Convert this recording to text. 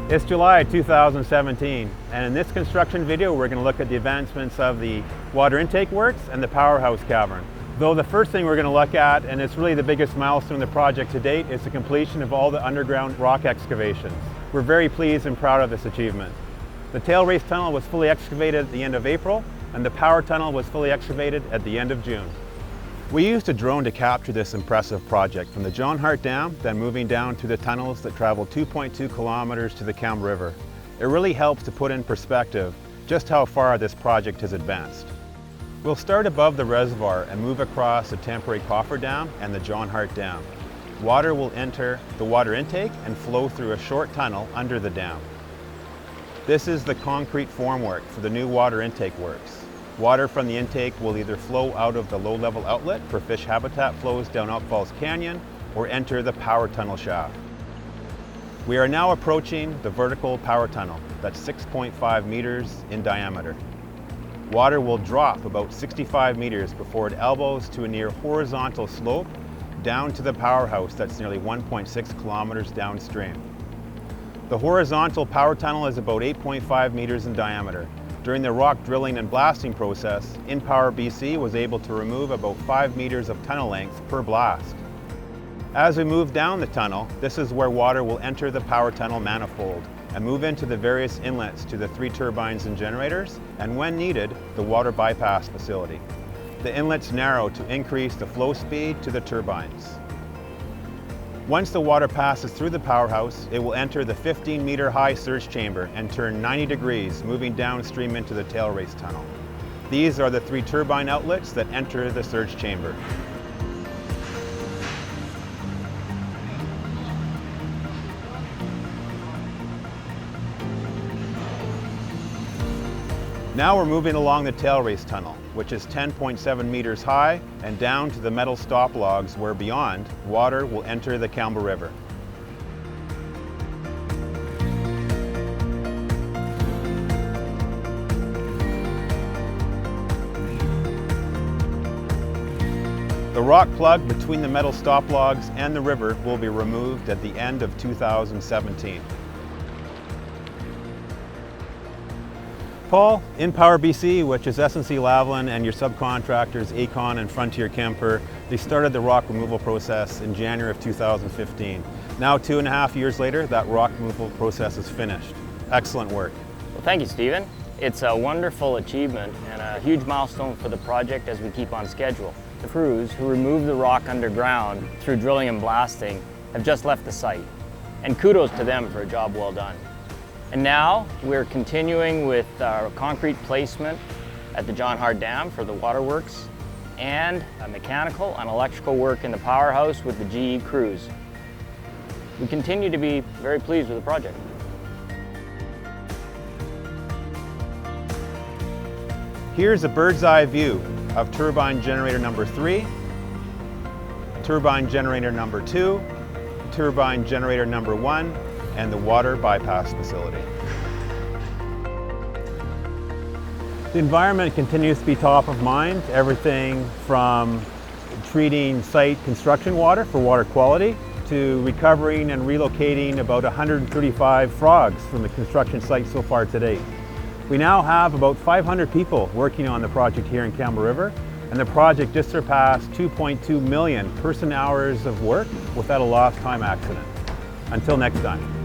It's July 2017, and in this construction video we're going to look at the advancements of the water intake works and the powerhouse cavern. Though the first thing we're going to look at, and it's really the biggest milestone in the project to date, is the completion of all the underground rock excavations. We're very pleased and proud of this achievement. The tail race tunnel was fully excavated at the end of April, and the power tunnel was fully excavated at the end of June. We used a drone to capture this impressive project from the John Hart Dam, then moving down through the tunnels that travel 2.2 kilometers to the Campbell River. It really helps to put in perspective just how far this project has advanced. We'll start above the reservoir and move across the temporary coffer dam and the John Hart Dam. Water will enter the water intake and flow through a short tunnel under the dam. This is the concrete formwork for the new water intake works. Water from the intake will either flow out of the low-level outlet for fish habitat flows down Outfalls Canyon or enter the power tunnel shaft. We are now approaching the vertical power tunnel that's 6.5 meters in diameter. Water will drop about 65 meters before it elbows to a near horizontal slope down to the powerhouse that's nearly 1.6 kilometers downstream. The horizontal power tunnel is about 8.5 meters in diameter. During the rock drilling and blasting process, InPower BC was able to remove about 5 meters of tunnel length per blast. As we move down the tunnel, this is where water will enter the power tunnel manifold and move into the various inlets to the 3 turbines and generators, and when needed, the water bypass facility. The inlets narrow to increase the flow speed to the turbines. Once the water passes through the powerhouse, it will enter the 15-meter high surge chamber and turn 90 degrees, moving downstream into the tail race tunnel. These are the 3 turbine outlets that enter the surge chamber. Now we're moving along the tail race tunnel, which is 10.7 meters high, and down to the metal stop logs where beyond, water will enter the Campbell River. The rock plug between the metal stop logs and the river will be removed at the end of 2017. Paul, InPower BC, which is SNC-Lavalin, and your subcontractors Aecon and Frontier Kemper, they started the rock removal process in January of 2015. Now 2.5 years later, that rock removal process is finished. Excellent work. Well, thank you, Stephen. It's a wonderful achievement and a huge milestone for the project as we keep on schedule. The crews who removed the rock underground through drilling and blasting have just left the site, and kudos to them for a job well done. And now we're continuing with our concrete placement at the John Hart Dam for the waterworks and a mechanical and electrical work in the powerhouse with the GE crews. We continue to be very pleased with the project. Here's a bird's eye view of turbine generator number 3, turbine generator number 2, turbine generator number 1, and the water bypass facility. The environment continues to be top of mind, everything from treating site construction water for water quality to recovering and relocating about 135 frogs from the construction site so far to date. We now have about 500 people working on the project here in Campbell River, and the project just surpassed 2.2 million person hours of work without a lost time accident. Until next time.